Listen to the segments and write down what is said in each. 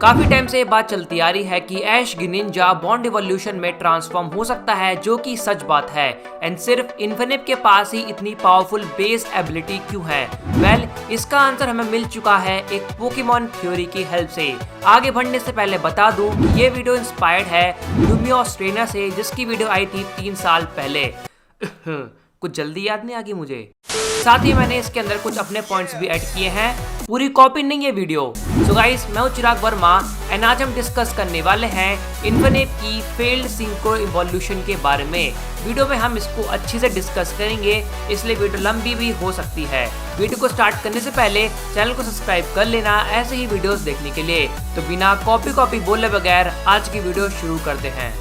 काफी टाइम से ये बात चलती आ रही है कि ऐश ग्रीनिंजा बॉन्ड इवोल्यूशन में ट्रांसफॉर्म हो सकता है, जो कि सच बात है। एंड सिर्फ इन्फिनिट के पास ही इतनी पावरफुल बेस एबिलिटी क्यों है? वेल, इसका आंसर हमें मिल चुका है एक पोकेमॉन थ्योरी की हेल्प से। आगे बढ़ने से पहले बता दूं कि ये वीडियो इंस्पायर्ड है ल्यूमियोस ट्रेनर से, जिसकी वीडियो आई थी 3 साल पहले। कुछ जल्दी याद नहीं आ गई मुझे। साथ ही मैंने इसके अंदर कुछ अपने पॉइंट्स भी ऐड किए हैं, पूरी कॉपी नहीं है वीडियो। सो गाइस, मैं हूं चिराग वर्मा एंड आज हम डिस्कस करने वाले हैं इन्फिनिट की फेल्ड सिंक्रो इवोल्यूशन के बारे में। वीडियो में हम इसको अच्छे से डिस्कस करेंगे, इसलिए वीडियो लंबी भी हो सकती है। वीडियो को स्टार्ट करने से पहले चैनल को सब्सक्राइब कर लेना ऐसे ही वीडियोस देखने के लिए। तो बिना कॉपी बोले बगैर आज की वीडियो शुरू करते हैं।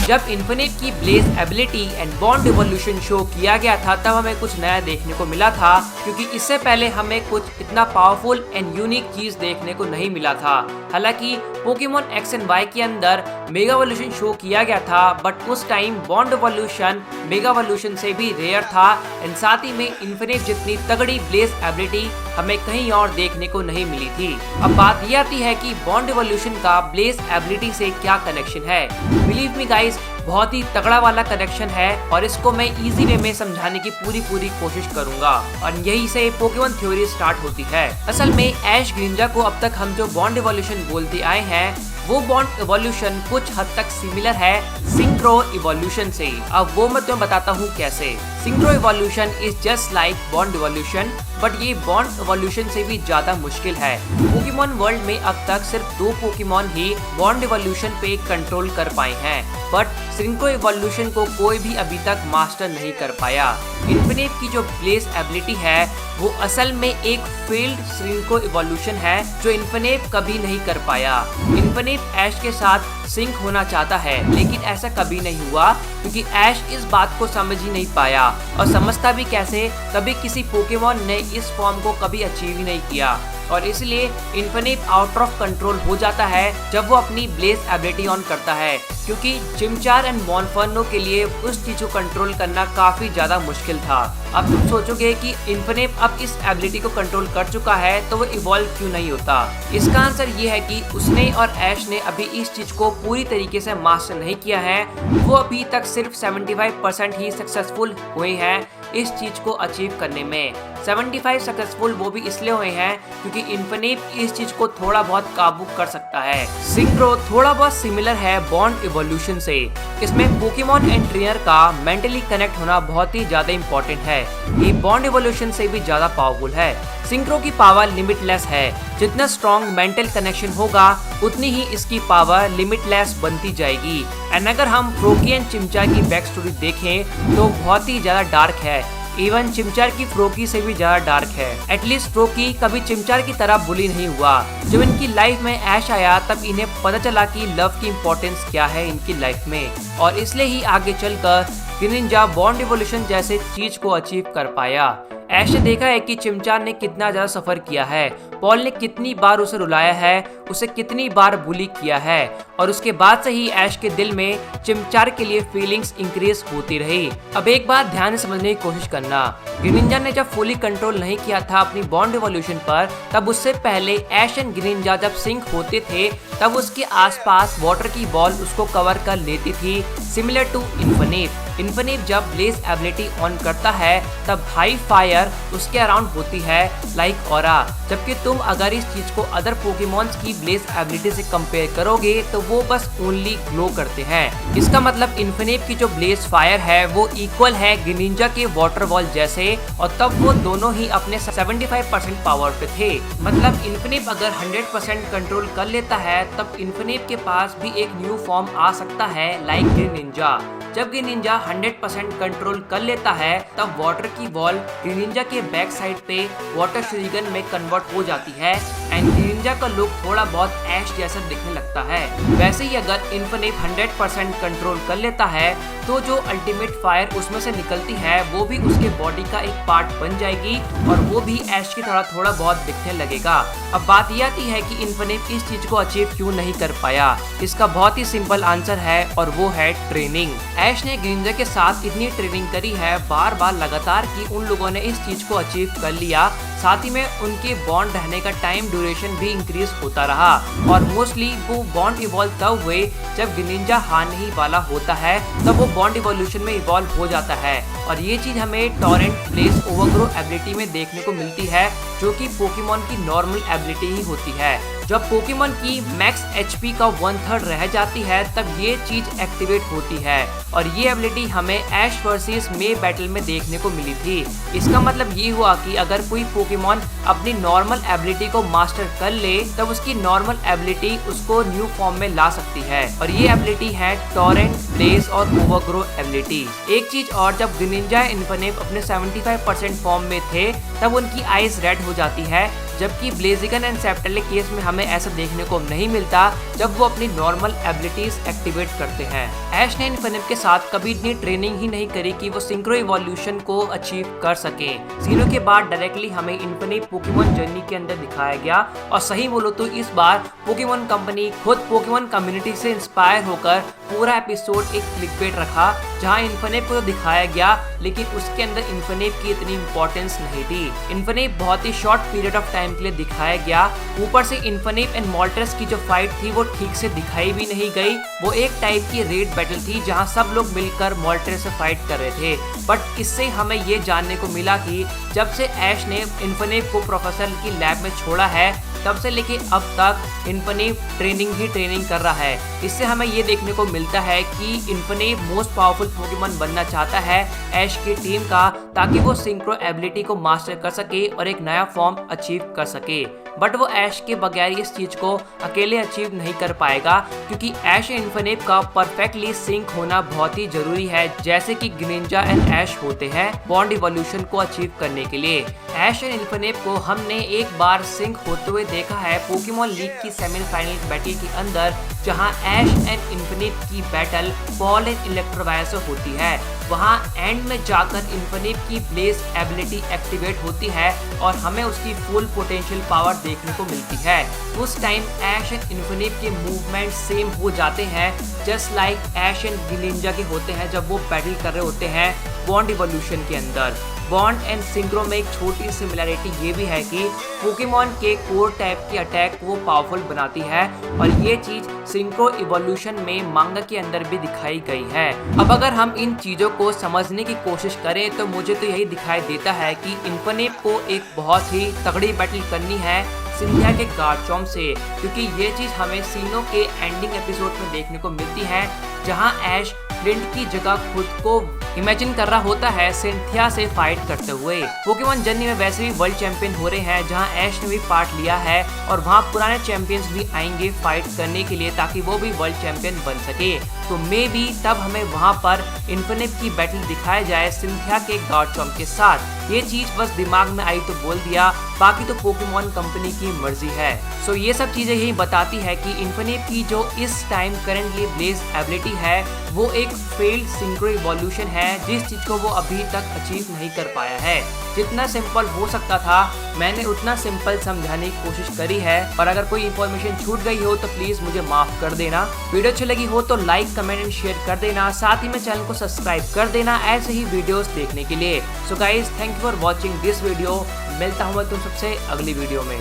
जब इन्फिनिट की blaze ability and bond evolution show किया गया था, तब हमें कुछ नया देखने को मिला था, क्योंकि इससे पहले हमें कुछ इतना पावरफुल एंड यूनिक चीज देखने को नहीं मिला था। हालांकि पोकेमॉन एक्स एंड वाई के अंदर मेगा इवोल्यूशन शो किया गया था, बट उस time bound evolution mega evolution से भी रेयर था एंड साथ ही में इन्फिनिट जितनी तगड़ी ब्लेज एबिलिटी हमें कहीं और देखने को नहीं मिली थी। अब बात ये आती है कि बॉन्ड इवोल्यूशन का ब्लेज एबिलिटी से क्या कनेक्शन है। बिलीव मी गाइस, बहुत ही तगड़ा वाला कनेक्शन है और इसको मैं इजी वे में समझाने की पूरी कोशिश करूंगा, और यही से पोकेमॉन थ्योरी स्टार्ट होती है। असल में ऐश ग्रीनिंजा को अब तक हम जो बॉन्ड इवोल्यूशन बोलते आए हैं, वो बॉन्ड इवोल्यूशन कुछ हद तक सिमिलर है सिंक्रो इवोल्यूशन से। अब वो मैं तुम्हें बताता हूँ कैसे। Synchro evolution is just like bond evolution, but ये बॉन्ड इवोल्यूशन से भी ज्यादा मुश्किल है। पोकेमॉन वर्ल्ड में अब तक सिर्फ 2 पोकेमॉन ही बॉन्ड इवोल्यूशन पे कंट्रोल कर पाए हैं, बट सिंक्रो इवोल्यूशन को कोई भी अभी तक मास्टर नहीं कर पाया। इन्फिनिट की जो ब्लेज एबिलिटी है, वो असल में एक फेल्ड सिंक्रो इवोल्यूशन है जो इन्फिनिट कभी नहीं कर पाया। इन्फिनिट ऐश के साथ सिंक होना चाहता है, लेकिन ऐसा कभी नहीं हुआ, क्योंकि ऐश इस बात को समझ ही नहीं पाया, और समझता भी कैसे, कभी किसी पोकेमॉन ने इस फॉर्म को कभी अचीव ही नहीं किया, और इसलिए इन्फिनिट आउट ऑफ कंट्रोल हो जाता है जब वो अपनी ब्लेज एबिलिटी ऑन करता है, क्योंकि चिमचार एंड मोनफर्नो के लिए उस चीज को कंट्रोल करना काफी ज्यादा मुश्किल था। अब तुम सोचोगे कि इन्फिनिट अब इस एबिलिटी को कंट्रोल कर चुका है, तो वो इवॉल्व क्यों नहीं होता? इसका आंसर ये है कि उसने और ऐश ने अभी इस चीज को पूरी तरीके से मास्टर नहीं किया है। वो अभी तक सिर्फ 75% ही सक्सेसफुल हुए हैं इस चीज को अचीव करने में। 75 सक्सेसफुल वो भी इसलिए हुए हैं क्योंकि इन्फिनिट इस चीज को थोड़ा बहुत काबू कर सकता है। सिंक्रो थोड़ा बहुत सिमिलर है बॉन्ड इवोल्यूशन से। इसमें पोकेमॉन एंड ट्रेनर का मेंटली कनेक्ट होना बहुत ही ज्यादा इंपॉर्टेंट है। ये बॉन्ड इवोल्यूशन से भी ज्यादा पावरफुल है। सिंक्रो की पावर लिमिटलेस है। जितना स्ट्रॉन्ग मेंटल कनेक्शन होगा, उतनी ही इसकी पावर लिमिटलेस बनती जाएगी। एंड अगर हम फ्रोकी एंड चिमचार की बैक स्टोरी देखें, तो बहुत ही ज्यादा डार्क है। इवन चिमचार की फ्रोकी से भी ज्यादा डार्क है। एटलीस्ट फ्रोकी कभी चिमचार की तरह बुली नहीं हुआ। जब इनकी लाइफ में ऐश आया, तब इन्हें पता चला कि लव की इम्पोर्टेंस क्या है इनकी लाइफ में, और इसलिए ही आगे चलकर ग्रीनिंजा बॉन्ड इवोल्यूशन जैसे चीज को अचीव कर पाया। ऐश ने देखा है कि चिमचार ने कितना ज्यादा सफर किया है, पॉल ने कितनी बार उसे रुलाया है, उसे कितनी बार बुली किया है, और उसके बाद से ही ऐश के दिल में चिमचार के लिए फीलिंग्स इंक्रीज होती रही। अब एक बात ध्यान से समझने की कोशिश करना, ग्रीनिंजा ने जब फुली कंट्रोल नहीं किया था अपनी बॉन्ड इवोल्यूशन पर, तब उससे पहले ऐश एंड ग्रीनिंजा जब सिंक होते थे, तब उसके आसपास वाटर की बॉल उसको कवर कर लेती थी, सिमिलर टू इन्फिनिट। इन्फिनिट जब ब्लेज एबिलिटी ऑन करता है, तब हाई फायर उसके अराउंड होती है लाइक ऑरा, जबकि तुम अगर इस चीज को अदर पोकेमॉन्स की ब्लेज एबिलिटी से कंपेयर करोगे, तो वो बस ओनली ग्लो करते हैं। इसका मतलब इन्फिनिट की जो ब्लेज फायर है, वो इक्वल है ग्रीनिंजा के वाटर बॉल जैसे, और तब वो दोनों ही अपने 75% पावर पे थे। मतलब इन्फिनिट अगर 100% कंट्रोल कर लेता है, तब इन्फिनिट के पास भी एक न्यू फॉर्म आ सकता है लाइक ग्रीनिंजा। जब ग्रीनिंजा 100% कंट्रोल कर लेता है, तब वाटर की बॉल ग्रीनिंजा के बैक साइड पे वाटर शरीगन में कन्वर्ट हो जाती है एंड ग्रीनिंजा का लुक थोड़ा बहुत ऐश जैसा दिखने लगता है। वैसे ही अगर इन्फिनिप 100% कंट्रोल कर लेता है तो जो अल्टीमेट फायर उसमें से निकलती है वो भी उसके बॉडी का एक पार्ट बन जाएगी और वो भी ऐश की तरह थोड़ा बहुत दिखने लगेगा। अब बात ये आती है कि इन्फिनिप इस चीज को अचीव क्यों नहीं कर पाया। इसका बहुत ही सिंपल आंसर है और वो है ट्रेनिंग। ऐश ने ग्रीनिंजा के साथ इतनी ट्रेनिंग करी है बार बार लगातार कि उन लोगों ने इस चीज को अचीव कर लिया। साथ ही में उनके बॉन्ड रहने का टाइम ड्यूरेशन भी इंक्रीज होता रहा और मोस्टली वो बॉन्ड इवॉल्व तब हुए जब ग्रीनिंजा हारने ही वाला होता है, तब वो बॉन्ड इवोल्यूशन में इवॉल्व हो जाता है। और ये चीज हमें टॉरेंट प्लेस ओवरग्रो एबिलिटी में देखने को मिलती है, जो कि पोकेमॉन की नॉर्मल एबिलिटी ही होती है। जब पोकेमॉन की मैक्स एचपी का 1/3 रह जाती है तब ये चीज एक्टिवेट होती है और ये एबिलिटी हमें ऐश वर्सेस मे बैटल में देखने को मिली थी। इसका मतलब ये हुआ कि अगर कोई पोकेमॉन अपनी नॉर्मल एबिलिटी को मास्टर कर ले तब उसकी नॉर्मल एबिलिटी उसको न्यू फॉर्म में ला सकती है और ये एबिलिटी है टॉरेंट प्लेस और ओवरग्रो एबिलिटी। एक चीज और, जब ग्रीनिंजा इन्फिनिप अपने 75% फॉर्म में थे तब उनकी आईज रेड हो जाती है, जबकि ब्लेजिगन एंड सेप्टेले केस में हमें ऐसा देखने को नहीं मिलता जब वो अपनी नॉर्मल एबिलिटीज एक्टिवेट करते हैं। ऐश ने इन्फिनिप के साथ कभी इतनी ट्रेनिंग ही नहीं करी कि वो सिंक्रो इवोल्यूशन को अचीव कर सके। सीनो के बाद डायरेक्टली हमें इन्फिनिप पोकेमॉन जर्नी के अंदर दिखाया गया और सही बोलो तो इस बार पोकेमॉन कंपनी खुद पोकेमॉन कम्युनिटी से इंस्पायर होकर पूरा एपिसोड एक क्लिकबेट रखा, जहां इन्फिनिप को दिखाया गया लेकिन उसके अंदर इन्फिनिप की इतनी इंपॉर्टेंस नहीं थी। इन्फिनिप बहुत ही शॉर्ट पीरियड ऑफ टाइम के लिए दिखाया गया। ऊपर से इन्फिनिप एंड मोल्टरस की जो फाइट थी वो ठीक से दिखाई भी नहीं गई। वो एक टाइप की रेड बैटल थी जहां सब लोग मिलकर मोल्टरस से फाइट कर रहे थे। बट इससे हमें ये जानने को मिला कि जब से ऐश ने इन्फिनिप को प्रोफेसर की लैब में छोड़ा है तब से लेके अब तक इन्फिनिप ट्रेनिंग कर रहा है। इससे हमें ये देखने को मिलता है कि इन्फिनिप मोस्ट पावरफुल पोकेमॉन बनना चाहता है ऐश की टीम का, ताकि वो सिंक्रो एबिलिटी को मास्टर कर सके और एक नया फॉर्म अचीव कर सके। बट वो ऐश के बगैर इस चीज को अकेले अचीव नहीं कर पाएगा, क्योंकि ऐश एंड इन्फिनिप का परफेक्टली सिंक होना बहुत ही जरूरी है, जैसे कि ग्रीनिंजा एंड ऐश होते हैं बॉन्ड इवोल्यूशन को अचीव करने के लिए। ऐश एंड इन्फिनिप को हमने एक बार सिंक होते हुए देखा है पोकेमॉन लीग की सेमीफाइनल बैटल के अंदर, जहां ऐश एंड इन्फिनिप की बैटल बॉल एंड इलेक्ट्रोवायर से होती है। वहां एंड में जाकर इन्फिनिप की ब्लेज एबिलिटी एक्टिवेट होती है और हमें उसकी फुल पोटेंशियल पावर देखने को मिलती है। उस टाइम ऐश एंड इन्फिनिप के मूवमेंट सेम हो जाते हैं, just like Ash and Greninja के होते हैं जब वो बैटल कर रहे होते हैं बॉन्ड इवोल्यूशन के अंदर। बॉन्ड एंड सिंक्रो में एक छोटी सिमिलैरिटी ये भी है कि पोकेमॉन के कोर टाइप की अटैक वो पावरफुल बनाती है और ये चीज सिंक्रो इवोल्यूशन में मांगा के अंदर भी दिखाई गई है। अब अगर हम इन चीजों को समझने की कोशिश करें तो मुझे तो यही दिखाई देता है कि इन्फिनिप को एक बहुत ही तगड़ी बैटल करनी है सिंथिया के गार्चॉम्प से, क्योंकि ये चीज हमें सीनो के एंडिंग एपिसोड में देखने को मिलती है, जहां ऐश फ्लिंट की जगह खुद को इमेजिन कर रहा होता है सिंथिया से फाइट करते हुए। पोकेमॉन जर्नी में वैसे भी वर्ल्ड चैंपियन हो रहे हैं, जहां ऐश ने भी पार्ट लिया है और वहां पुराने चैंपियंस भी आएंगे फाइट करने के लिए ताकि वो भी वर्ल्ड चैंपियन बन सके। तो मे बी तब हमें वहां पर इन्फिनिप की बैटल दिखाया जाए सिंथिया के गार्चॉम्प के साथ। ये चीज बस दिमाग में आई तो बोल दिया, बाकी तो पोकेमॉन कंपनी की मर्जी है। सो ये सब चीजें यही बताती है कि इन्फिनिप की जो इस टाइम करेंटली ब्लेज एबिलिटी है वो एक फेल्ड सिंक्रो इवोल्यूशन है, जिस चीज को वो अभी तक अचीव नहीं कर पाया है। जितना सिंपल हो सकता था मैंने उतना सिंपल समझाने की कोशिश करी है, और अगर कोई इन्फॉर्मेशन छूट गई हो तो प्लीज मुझे माफ कर देना। वीडियो अच्छी लगी हो तो लाइक कमेंट एंड शेयर कर देना, साथ ही में चैनल को सब्सक्राइब कर देना ऐसे ही वीडियोस देखने के लिए। So guys, thank you for watching this video. मिलता हूँ मैं तुम सबसे अगली वीडियो में।